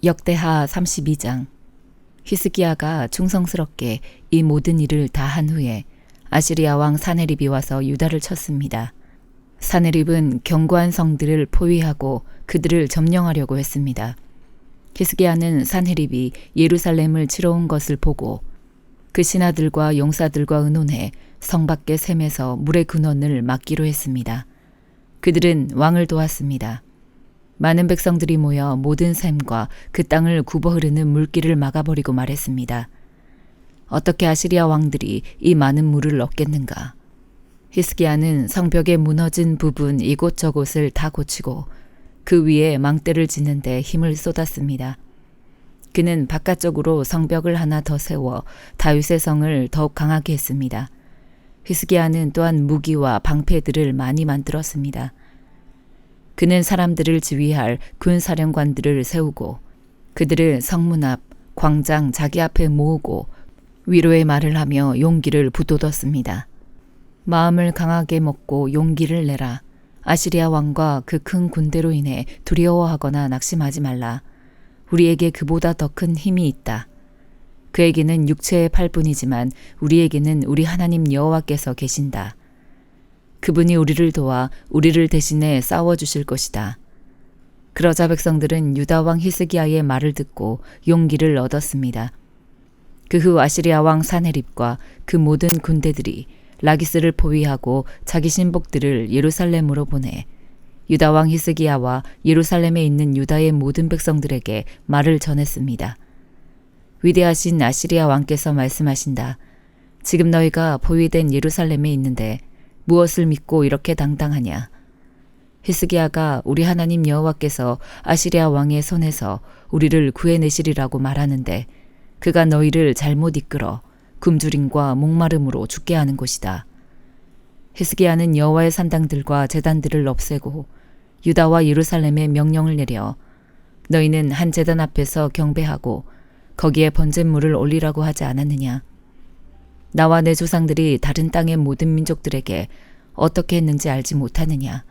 역대하 32장. 히스기야가 충성스럽게 이 모든 일을 다 한 후에 아시리아 왕 사네립이 와서 유다를 쳤습니다. 사네립은 견고한 성들을 포위하고 그들을 점령하려고 했습니다. 히스기야는 사네립이 예루살렘을 치러 온 것을 보고 그 신하들과 용사들과 의논해 성 밖의 샘에서 물의 근원을 막기로 했습니다. 그들은 왕을 도왔습니다. 많은 백성들이 모여 모든 샘과 그 땅을 굽어 흐르는 물길을 막아버리고 말했습니다. 어떻게 아시리아 왕들이 이 많은 물을 얻겠는가? 히스기야는 성벽의 무너진 부분 이곳저곳을 다 고치고 그 위에 망대를 짓는데 힘을 쏟았습니다. 그는 바깥쪽으로 성벽을 하나 더 세워 다윗의 성을 더욱 강하게 했습니다. 히스기야는 또한 무기와 방패들을 많이 만들었습니다. 그는 사람들을 지휘할 군사령관들을 세우고 그들을 성문 앞, 광장 자기 앞에 모으고 위로의 말을 하며 용기를 북돋웠습니다. 마음을 강하게 먹고 용기를 내라. 아시리아 왕과 그 큰 군대로 인해 두려워하거나 낙심하지 말라. 우리에게 그보다 더 큰 힘이 있다. 그에게는 육체의 팔뿐이지만 우리에게는 우리 하나님 여호와께서 계신다. 그분이 우리를 도와 우리를 대신해 싸워주실 것이다. 그러자 백성들은 유다 왕 히스기야의 말을 듣고 용기를 얻었습니다. 그 후 아시리아 왕 사네립과 그 모든 군대들이 라기스를 포위하고 자기 신복들을 예루살렘으로 보내 유다 왕 히스기야와 예루살렘에 있는 유다의 모든 백성들에게 말을 전했습니다. 위대하신 아시리아 왕께서 말씀하신다. 지금 너희가 포위된 예루살렘에 있는데 무엇을 믿고 이렇게 당당하냐? 히스기야가 우리 하나님 여호와께서 아시리아 왕의 손에서 우리를 구해내시리라고 말하는데 그가 너희를 잘못 이끌어 굶주림과 목마름으로 죽게 하는 것이다. 히스기야는 여호와의 산당들과 제단들을 없애고 유다와 예루살렘에 명령을 내려 너희는 한 제단 앞에서 경배하고 거기에 번제물을 올리라고 하지 않았느냐? 나와 내 조상들이 다른 땅의 모든 민족들에게 어떻게 했는지 알지 못하느냐?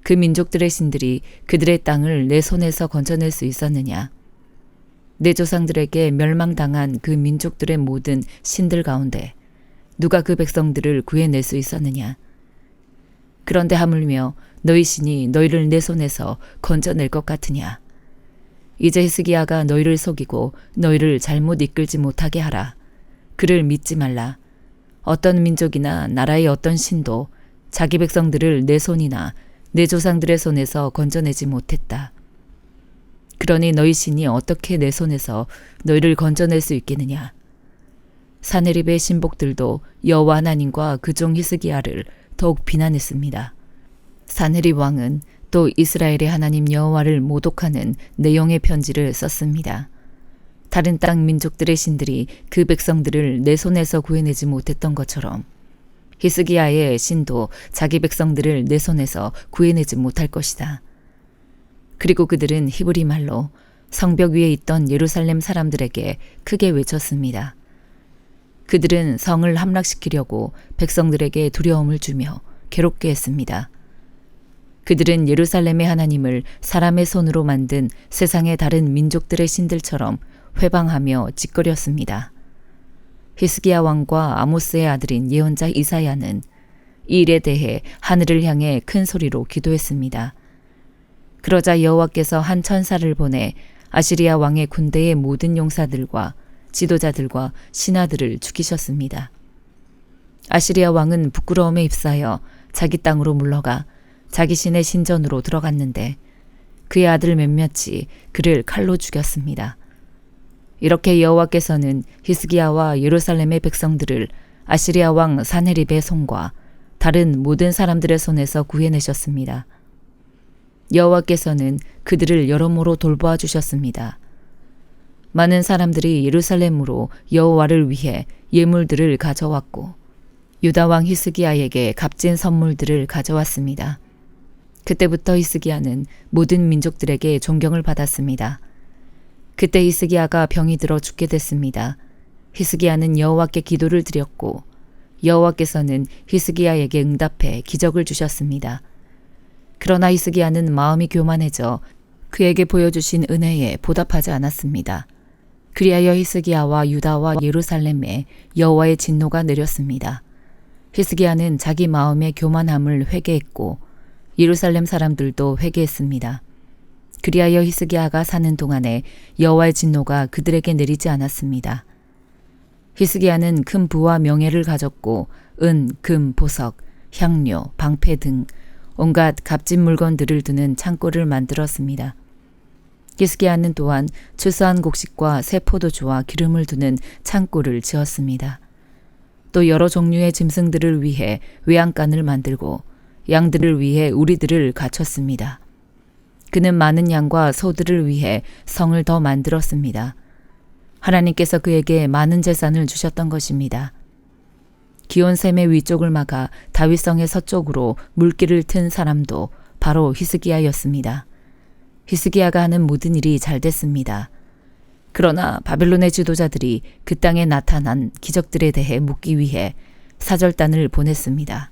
그 민족들의 신들이 그들의 땅을 내 손에서 건져낼 수 있었느냐? 내 조상들에게 멸망당한 그 민족들의 모든 신들 가운데 누가 그 백성들을 구해낼 수 있었느냐? 그런데 하물며 너희 신이 너희를 내 손에서 건져낼 것 같으냐? 이제 히스기야가 너희를 속이고 너희를 잘못 이끌지 못하게 하라. 그를 믿지 말라. 어떤 민족이나 나라의 어떤 신도 자기 백성들을 내 손이나 내 조상들의 손에서 건져내지 못했다. 그러니 너희 신이 어떻게 내 손에서 너희를 건져낼 수 있겠느냐? 사네립의 신복들도 여호와 하나님과 그 종 히스기야를 더욱 비난했습니다. 사네립 왕은 또 이스라엘의 하나님 여호와를 모독하는 내용의 편지를 썼습니다. 다른 땅 민족들의 신들이 그 백성들을 내 손에서 구해내지 못했던 것처럼 히스기야의 신도 자기 백성들을 내 손에서 구해내지 못할 것이다. 그리고 그들은 히브리 말로 성벽 위에 있던 예루살렘 사람들에게 크게 외쳤습니다. 그들은 성을 함락시키려고 백성들에게 두려움을 주며 괴롭게 했습니다. 그들은 예루살렘의 하나님을 사람의 손으로 만든 세상의 다른 민족들의 신들처럼 회방하며 짓거렸습니다. 히스기야 왕과 아모스의 아들인 예언자 이사야는 이 일에 대해 하늘을 향해 큰 소리로 기도했습니다. 그러자 여호와께서 한 천사를 보내 아시리아 왕의 군대의 모든 용사들과 지도자들과 신하들을 죽이셨습니다. 아시리아 왕은 부끄러움에 휩싸여 자기 땅으로 물러가 자기 신의 신전으로 들어갔는데 그의 아들 몇몇이 그를 칼로 죽였습니다. 이렇게 여호와께서는 히스기야와 예루살렘의 백성들을 아시리아 왕 사네립의 손과 다른 모든 사람들의 손에서 구해내셨습니다. 여호와께서는 그들을 여러모로 돌보아 주셨습니다. 많은 사람들이 예루살렘으로 여호와를 위해 예물들을 가져왔고 유다 왕 히스기야에게 값진 선물들을 가져왔습니다. 그때부터 히스기야는 모든 민족들에게 존경을 받았습니다. 그때 히스기야가 병이 들어 죽게 됐습니다. 히스기야는 여호와께 기도를 드렸고 여호와께서는 히스기야에게 응답해 기적을 주셨습니다. 그러나 히스기야는 마음이 교만해져 그에게 보여주신 은혜에 보답하지 않았습니다. 그리하여 히스기야와 유다와 예루살렘에 여호와의 진노가 내렸습니다. 히스기야는 자기 마음의 교만함을 회개했고 예루살렘 사람들도 회개했습니다. 그리하여 히스기야가 사는 동안에 여호와의 진노가 그들에게 내리지 않았습니다. 히스기야는 큰 부와 명예를 가졌고 은, 금, 보석, 향료, 방패 등 온갖 값진 물건들을 두는 창고를 만들었습니다. 히스기야는 또한 추수한 곡식과 새 포도주와 기름을 두는 창고를 지었습니다. 또 여러 종류의 짐승들을 위해 외양간을 만들고 양들을 위해 우리들을 갖췄습니다. 그는 많은 양과 소들을 위해 성을 더 만들었습니다. 하나님께서 그에게 많은 재산을 주셨던 것입니다. 기온샘의 위쪽을 막아 다윗성의 서쪽으로 물길을 튼 사람도 바로 히스기야였습니다. 히스기야가 하는 모든 일이 잘 됐습니다. 그러나 바벨론의 지도자들이 그 땅에 나타난 기적들에 대해 묻기 위해 사절단을 보냈습니다.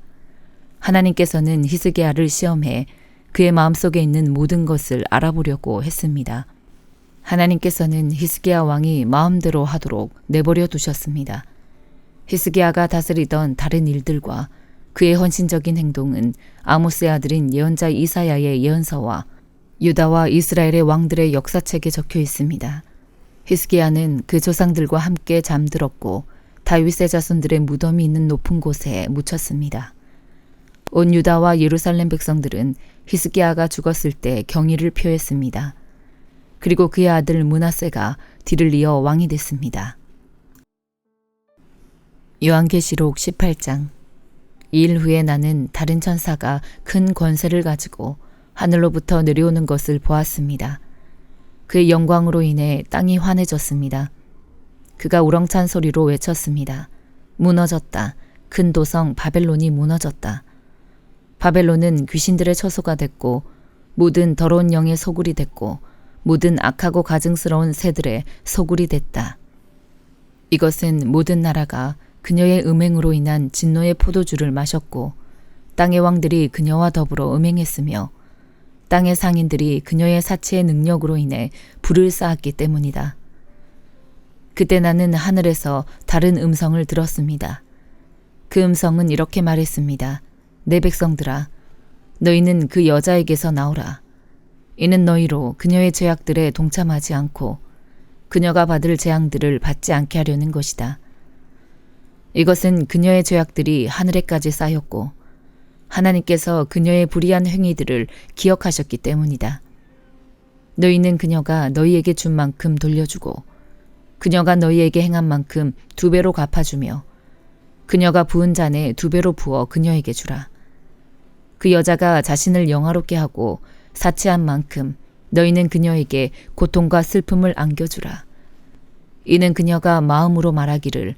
하나님께서는 히스기야를 시험해 그의 마음속에 있는 모든 것을 알아보려고 했습니다. 하나님께서는 히스기야 왕이 마음대로 하도록 내버려 두셨습니다. 히스기야가 다스리던 다른 일들과 그의 헌신적인 행동은 아모스의 아들인 예언자 이사야의 예언서와 유다와 이스라엘의 왕들의 역사책에 적혀 있습니다. 히스기야는 그 조상들과 함께 잠들었고 다윗의 자손들의 무덤이 있는 높은 곳에 묻혔습니다. 온 유다와 예루살렘 백성들은 히스기야가 죽었을 때 경의를 표했습니다. 그리고 그의 아들 므낫세가 뒤를 이어 왕이 됐습니다. 요한계시록 18장. 이 일 후에 나는 다른 천사가 큰 권세를 가지고 하늘로부터 내려오는 것을 보았습니다. 그의 영광으로 인해 땅이 환해졌습니다. 그가 우렁찬 소리로 외쳤습니다. 무너졌다. 큰 도성 바벨론이 무너졌다. 바벨론은 귀신들의 처소가 됐고 모든 더러운 영의 소굴이 됐고 모든 악하고 가증스러운 새들의 소굴이 됐다. 이것은 모든 나라가 그녀의 음행으로 인한 진노의 포도주를 마셨고 땅의 왕들이 그녀와 더불어 음행했으며 땅의 상인들이 그녀의 사치의 능력으로 인해 불을 쌓았기 때문이다. 그때 나는 하늘에서 다른 음성을 들었습니다. 그 음성은 이렇게 말했습니다. 내 백성들아, 너희는 그 여자에게서 나오라. 이는 너희로 그녀의 죄악들에 동참하지 않고 그녀가 받을 재앙들을 받지 않게 하려는 것이다. 이것은 그녀의 죄악들이 하늘에까지 쌓였고 하나님께서 그녀의 불의한 행위들을 기억하셨기 때문이다. 너희는 그녀가 너희에게 준 만큼 돌려주고 그녀가 너희에게 행한 만큼 2배로 갚아주며 그녀가 부은 잔에 2배로 부어 그녀에게 주라. 그 여자가 자신을 영화롭게 하고 사치한 만큼 너희는 그녀에게 고통과 슬픔을 안겨주라. 이는 그녀가 마음으로 말하기를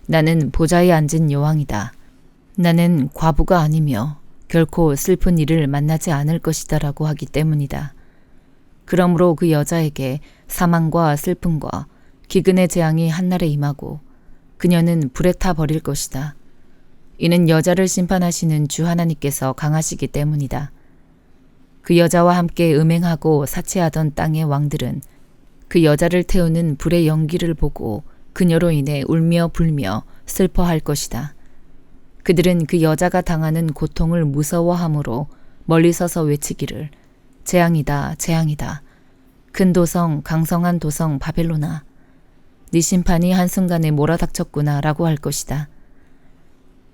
나는 보좌에 앉은 여왕이다. 나는 과부가 아니며 결코 슬픈 일을 만나지 않을 것이다 라고 하기 때문이다. 그러므로 그 여자에게 사망과 슬픔과 기근의 재앙이 한날에 임하고 그녀는 불에 타 버릴 것이다. 이는 여자를 심판하시는 주 하나님께서 강하시기 때문이다. 그 여자와 함께 음행하고 사치하던 땅의 왕들은 그 여자를 태우는 불의 연기를 보고 그녀로 인해 울며 불며 슬퍼할 것이다. 그들은 그 여자가 당하는 고통을 무서워함으로 멀리 서서 외치기를 재앙이다, 재앙이다. 큰 도성, 강성한 도성 바벨로나. 네 심판이 한순간에 몰아닥쳤구나 라고 할 것이다.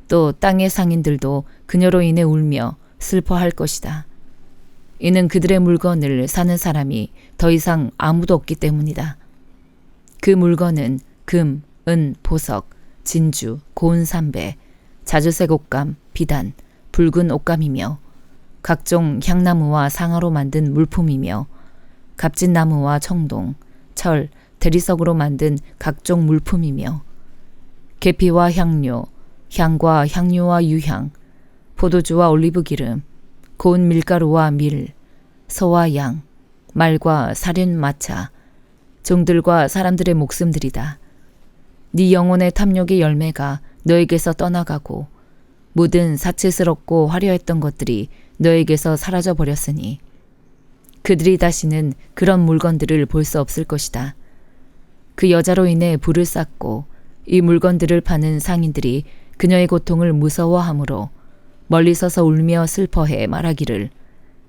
또 땅의 상인들도 그녀로 인해 울며 슬퍼할 것이다. 이는 그들의 물건을 사는 사람이 더 이상 아무도 없기 때문이다. 그 물건은 금, 은, 보석, 진주, 고운 삼배, 자주색 옷감, 비단, 붉은 옷감이며 각종 향나무와 상아로 만든 물품이며 값진 나무와 청동, 철, 대리석으로 만든 각종 물품이며 계피와 향료, 향과 향료와 유향, 포도주와 올리브기름, 고운 밀가루와 밀, 소와 양, 말과 사륜 마차, 종들과 사람들의 목숨들이다. 네 영혼의 탐욕의 열매가 너에게서 떠나가고 모든 사치스럽고 화려했던 것들이 너에게서 사라져 버렸으니 그들이 다시는 그런 물건들을 볼 수 없을 것이다. 그 여자로 인해 불을 쌌고 이 물건들을 파는 상인들이 그녀의 고통을 무서워하므로 멀리 서서 울며 슬퍼해 말하기를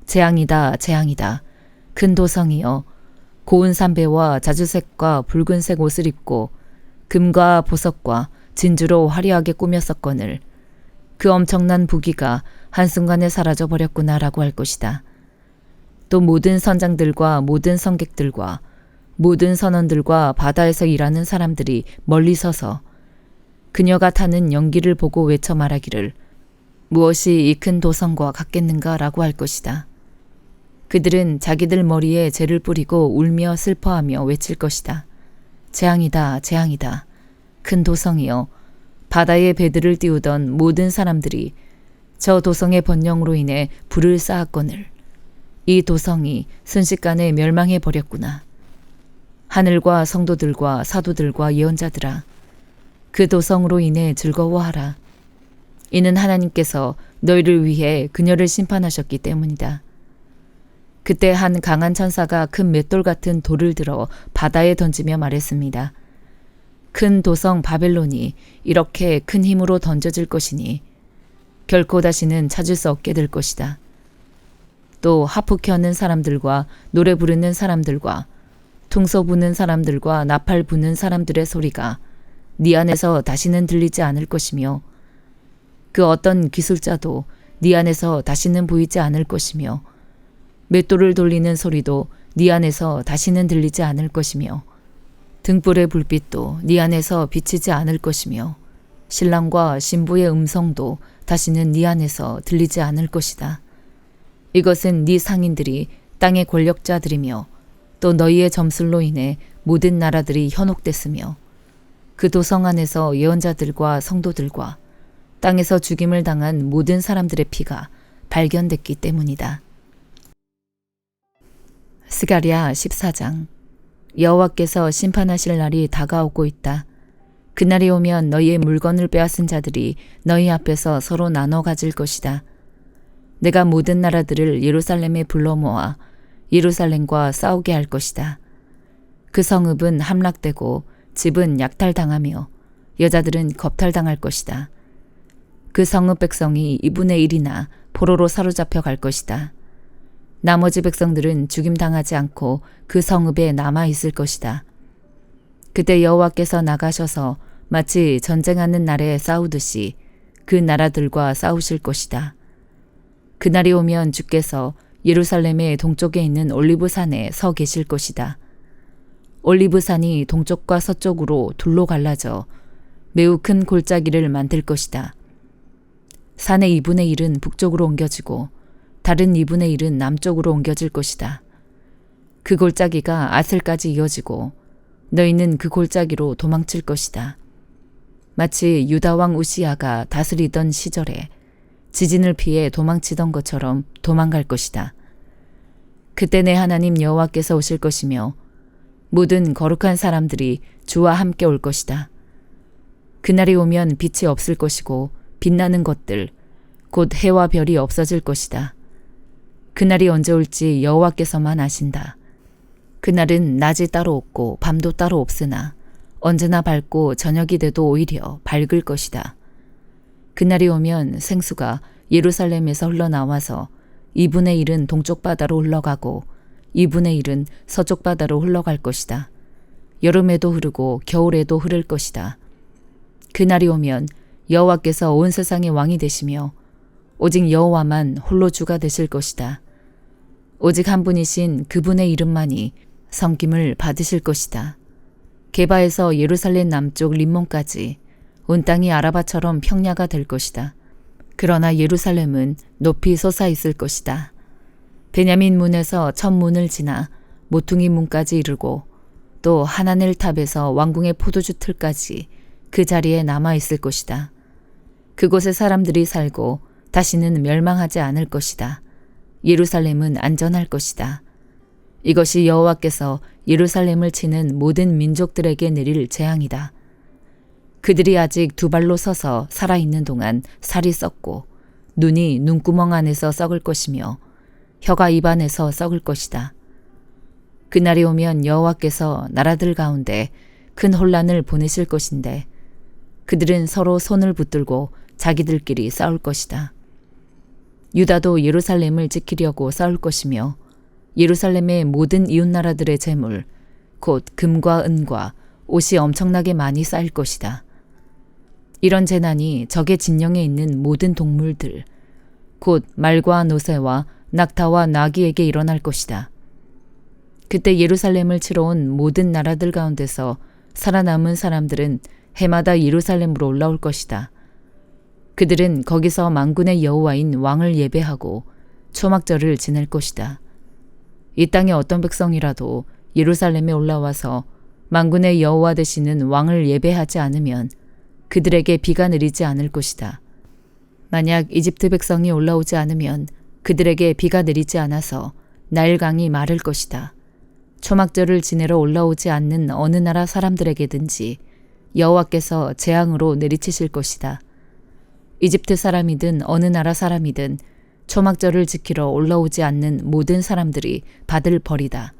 재앙이다 재앙이다 큰 도성이여 고운 삼배와 자주색과 붉은색 옷을 입고 금과 보석과 진주로 화려하게 꾸몄었거늘 그 엄청난 부귀가 한순간에 사라져버렸구나라고 할 것이다. 또 모든 선장들과 모든 성객들과 모든 선원들과 바다에서 일하는 사람들이 멀리 서서 그녀가 타는 연기를 보고 외쳐 말하기를 무엇이 이 큰 도성과 같겠는가 라고 할 것이다. 그들은 자기들 머리에 재를 뿌리고 울며 슬퍼하며 외칠 것이다. 재앙이다 재앙이다 큰 도성이여 바다에 배들을 띄우던 모든 사람들이 저 도성의 번영으로 인해 불을 쌓았거늘 이 도성이 순식간에 멸망해 버렸구나. 하늘과 성도들과 사도들과 예언자들아 그 도성으로 인해 즐거워하라. 이는 하나님께서 너희를 위해 그녀를 심판하셨기 때문이다. 그때 한 강한 천사가 큰 맷돌 같은 돌을 들어 바다에 던지며 말했습니다. 큰 도성 바벨론이 이렇게 큰 힘으로 던져질 것이니 결코 다시는 찾을 수 없게 될 것이다. 또 하프 켜는 사람들과 노래 부르는 사람들과 퉁소 부는 사람들과 나팔 부는 사람들의 소리가 네 안에서 다시는 들리지 않을 것이며 그 어떤 기술자도 네 안에서 다시는 보이지 않을 것이며 맷돌을 돌리는 소리도 네 안에서 다시는 들리지 않을 것이며 등불의 불빛도 네 안에서 비치지 않을 것이며 신랑과 신부의 음성도 다시는 네 안에서 들리지 않을 것이다. 이것은 네 상인들이 땅의 권력자들이며 또 너희의 점술로 인해 모든 나라들이 현혹됐으며 그 도성 안에서 예언자들과 성도들과 땅에서 죽임을 당한 모든 사람들의 피가 발견됐기 때문이다. 스가랴 14장. 여호와께서 심판하실 날이 다가오고 있다. 그날이 오면 너희의 물건을 빼앗은 자들이 너희 앞에서 서로 나눠 가질 것이다. 내가 모든 나라들을 예루살렘에 불러 모아 예루살렘과 싸우게 할 것이다. 그 성읍은 함락되고 집은 약탈당하며 여자들은 겁탈당할 것이다. 그 성읍 백성이 2분의 1이나 포로로 사로잡혀 갈 것이다. 나머지 백성들은 죽임당하지 않고 그 성읍에 남아있을 것이다. 그때 여호와께서 나가셔서 마치 전쟁하는 날에 싸우듯이 그 나라들과 싸우실 것이다. 그날이 오면 주께서 예루살렘의 동쪽에 있는 올리브산에 서 계실 것이다. 올리브산이 동쪽과 서쪽으로 둘로 갈라져 매우 큰 골짜기를 만들 것이다. 산의 2분의 1은 북쪽으로 옮겨지고 다른 2분의 1은 남쪽으로 옮겨질 것이다. 그 골짜기가 아슬까지 이어지고 너희는 그 골짜기로 도망칠 것이다. 마치 유다왕 우시야가 다스리던 시절에 지진을 피해 도망치던 것처럼 도망갈 것이다. 그때 내 하나님 여호와께서 오실 것이며 모든 거룩한 사람들이 주와 함께 올 것이다. 그날이 오면 빛이 없을 것이고 빛나는 것들 곧 해와 별이 없어질 것이다. 그날이 언제 올지 여호와께서만 아신다. 그날은 낮이 따로 없고 밤도 따로 없으나 언제나 밝고 저녁이 돼도 오히려 밝을 것이다. 그날이 오면 생수가 예루살렘에서 흘러나와서 2분의 1은 동쪽 바다로 흘러가고 2분의 1은 서쪽 바다로 흘러갈 것이다. 여름에도 흐르고 겨울에도 흐를 것이다. 그날이 오면 여호와께서 온 세상의 왕이 되시며 오직 여호와만 홀로 주가 되실 것이다. 오직 한 분이신 그분의 이름만이 섬김을 받으실 것이다. 게바에서 예루살렘 남쪽 림몬까지 온 땅이 아라바처럼 평야가 될 것이다. 그러나 예루살렘은 높이 솟아 있을 것이다. 베냐민 문에서 첫 문을 지나 모퉁이 문까지 이르고 또 하나넬 탑에서 왕궁의 포도주 틀까지 그 자리에 남아 있을 것이다. 그곳에 사람들이 살고 다시는 멸망하지 않을 것이다. 예루살렘은 안전할 것이다. 이것이 여호와께서 예루살렘을 치는 모든 민족들에게 내릴 재앙이다. 그들이 아직 두 발로 서서 살아있는 동안 살이 썩고 눈이 눈구멍 안에서 썩을 것이며 혀가 입안에서 썩을 것이다. 그날이 오면 여호와께서 나라들 가운데 큰 혼란을 보내실 것인데 그들은 서로 손을 붙들고 자기들끼리 싸울 것이다. 유다도 예루살렘을 지키려고 싸울 것이며 예루살렘의 모든 이웃나라들의 재물, 곧 금과 은과 옷이 엄청나게 많이 쌓일 것이다. 이런 재난이 적의 진영에 있는 모든 동물들, 곧 말과 노새와 낙타와 나귀에게 일어날 것이다. 그때 예루살렘을 치러 온 모든 나라들 가운데서 살아남은 사람들은 해마다 예루살렘으로 올라올 것이다. 그들은 거기서 만군의 여호와인 왕을 예배하고 초막절을 지낼 것이다. 이 땅의 어떤 백성이라도 예루살렘에 올라와서 만군의 여호와 되시는 왕을 예배하지 않으면 그들에게 비가 내리지 않을 것이다. 만약 이집트 백성이 올라오지 않으면 그들에게 비가 내리지 않아서 나일강이 마를 것이다. 초막절을 지내러 올라오지 않는 어느 나라 사람들에게든지 여호와께서 재앙으로 내리치실 것이다. 이집트 사람이든 어느 나라 사람이든 초막절을 지키러 올라오지 않는 모든 사람들이 받을 벌이다.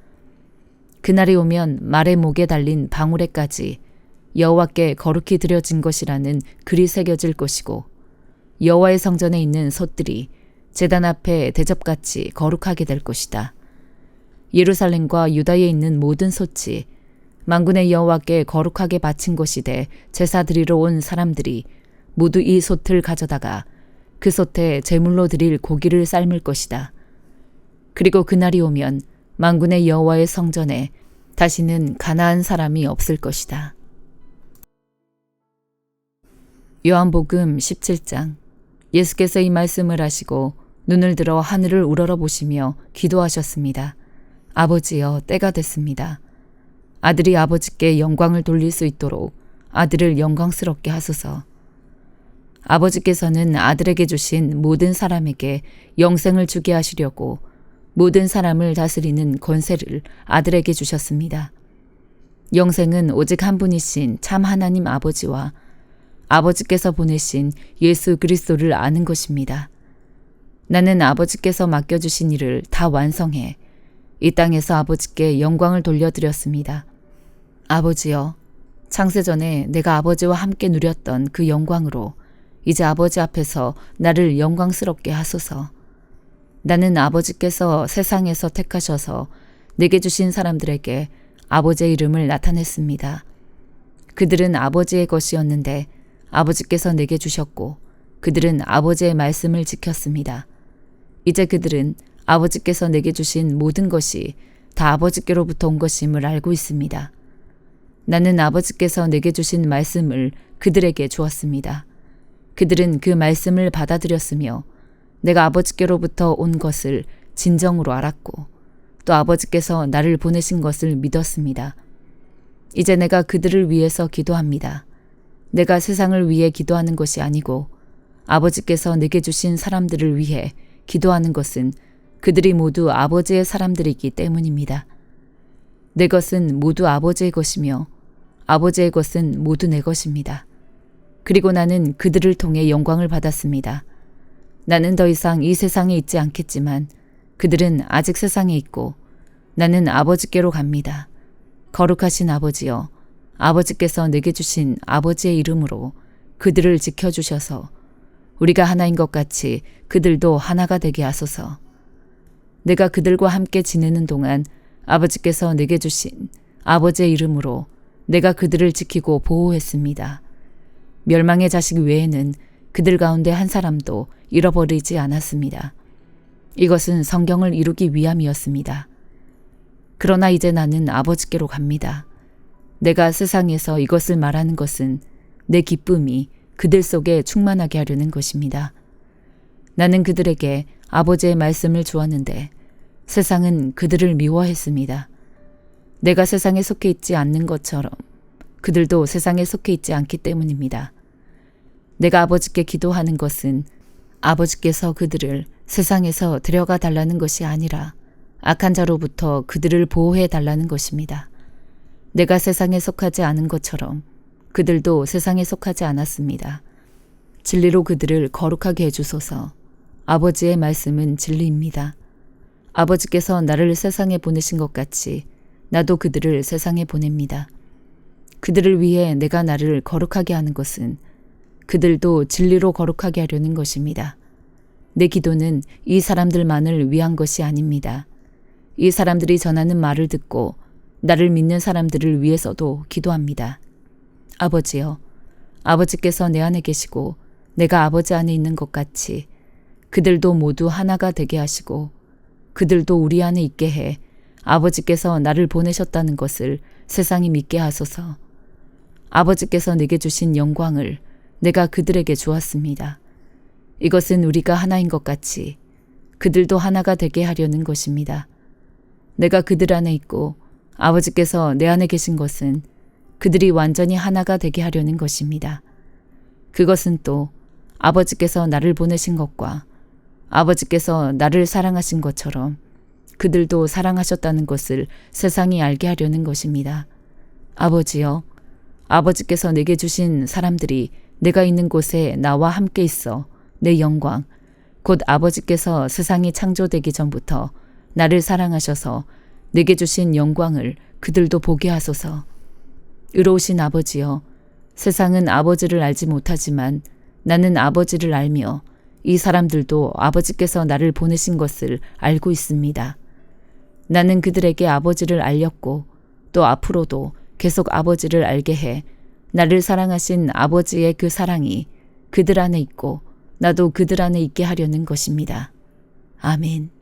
그날이 오면 말의 목에 달린 방울에까지 여호와께 거룩히 드려진 것이라는 글이 새겨질 것이고 여호와의 성전에 있는 솥들이 제단 앞에 대접같이 거룩하게 될 것이다. 예루살렘과 유다에 있는 모든 솥이 만군의 여호와께 거룩하게 바친 것이 돼 제사 드리러 온 사람들이 모두 이 솥을 가져다가 그 솥에 제물로 드릴 고기를 삶을 것이다. 그리고 그날이 오면 만군의 여호와의 성전에 다시는 가나안 사람이 없을 것이다. 요한복음 17장. 예수께서 이 말씀을 하시고 눈을 들어 하늘을 우러러 보시며 기도하셨습니다. 아버지여, 때가 됐습니다. 아들이 아버지께 영광을 돌릴 수 있도록 아들을 영광스럽게 하소서. 아버지께서는 아들에게 주신 모든 사람에게 영생을 주게 하시려고 모든 사람을 다스리는 권세를 아들에게 주셨습니다. 영생은 오직 한 분이신 참 하나님 아버지와 아버지께서 보내신 예수 그리스도를 아는 것입니다. 나는 아버지께서 맡겨주신 일을 다 완성해 이 땅에서 아버지께 영광을 돌려드렸습니다. 아버지여, 창세전에 내가 아버지와 함께 누렸던 그 영광으로 이제 아버지 앞에서 나를 영광스럽게 하소서. 나는 아버지께서 세상에서 택하셔서 내게 주신 사람들에게 아버지의 이름을 나타냈습니다. 그들은 아버지의 것이었는데 아버지께서 내게 주셨고 그들은 아버지의 말씀을 지켰습니다. 이제 그들은 아버지께서 내게 주신 모든 것이 다 아버지께로부터 온 것임을 알고 있습니다. 나는 아버지께서 내게 주신 말씀을 그들에게 주었습니다. 그들은 그 말씀을 받아들였으며 내가 아버지께로부터 온 것을 진정으로 알았고 또 아버지께서 나를 보내신 것을 믿었습니다. 이제 내가 그들을 위해서 기도합니다. 내가 세상을 위해 기도하는 것이 아니고 아버지께서 내게 주신 사람들을 위해 기도하는 것은 그들이 모두 아버지의 사람들이기 때문입니다. 내 것은 모두 아버지의 것이며 아버지의 것은 모두 내 것입니다. 그리고 나는 그들을 통해 영광을 받았습니다. 나는 더 이상 이 세상에 있지 않겠지만 그들은 아직 세상에 있고 나는 아버지께로 갑니다. 거룩하신 아버지여, 아버지께서 내게 주신 아버지의 이름으로 그들을 지켜주셔서 우리가 하나인 것 같이 그들도 하나가 되게 하소서. 내가 그들과 함께 지내는 동안 아버지께서 내게 주신 아버지의 이름으로 내가 그들을 지키고 보호했습니다. 멸망의 자식 외에는 그들 가운데 한 사람도 잃어버리지 않았습니다. 이것은 성경을 이루기 위함이었습니다. 그러나 이제 나는 아버지께로 갑니다. 내가 세상에서 이것을 말하는 것은 내 기쁨이 그들 속에 충만하게 하려는 것입니다. 나는 그들에게 아버지의 말씀을 주었는데 세상은 그들을 미워했습니다. 내가 세상에 속해 있지 않는 것처럼 그들도 세상에 속해 있지 않기 때문입니다. 내가 아버지께 기도하는 것은 아버지께서 그들을 세상에서 데려가 달라는 것이 아니라 악한 자로부터 그들을 보호해 달라는 것입니다. 내가 세상에 속하지 않은 것처럼 그들도 세상에 속하지 않았습니다. 진리로 그들을 거룩하게 해주소서. 아버지의 말씀은 진리입니다. 아버지께서 나를 세상에 보내신 것 같이 나도 그들을 세상에 보냅니다. 그들을 위해 내가 나를 거룩하게 하는 것은 그들도 진리로 거룩하게 하려는 것입니다. 내 기도는 이 사람들만을 위한 것이 아닙니다. 이 사람들이 전하는 말을 듣고 나를 믿는 사람들을 위해서도 기도합니다. 아버지여, 아버지께서 내 안에 계시고 내가 아버지 안에 있는 것 같이 그들도 모두 하나가 되게 하시고 그들도 우리 안에 있게 해 아버지께서 나를 보내셨다는 것을 세상이 믿게 하소서. 아버지께서 내게 주신 영광을 내가 그들에게 주었습니다. 이것은 우리가 하나인 것 같이 그들도 하나가 되게 하려는 것입니다. 내가 그들 안에 있고 아버지께서 내 안에 계신 것은 그들이 완전히 하나가 되게 하려는 것입니다. 그것은 또 아버지께서 나를 보내신 것과 아버지께서 나를 사랑하신 것처럼 그들도 사랑하셨다는 것을 세상이 알게 하려는 것입니다. 아버지여, 아버지께서 내게 주신 사람들이 내가 있는 곳에 나와 함께 있어 내 영광, 곧 아버지께서 세상이 창조되기 전부터 나를 사랑하셔서 내게 주신 영광을 그들도 보게 하소서. 의로우신 아버지여, 세상은 아버지를 알지 못하지만 나는 아버지를 알며 이 사람들도 아버지께서 나를 보내신 것을 알고 있습니다. 나는 그들에게 아버지를 알렸고 또 앞으로도 계속 아버지를 알게 해 나를 사랑하신 아버지의 그 사랑이 그들 안에 있고 나도 그들 안에 있게 하려는 것입니다. 아멘.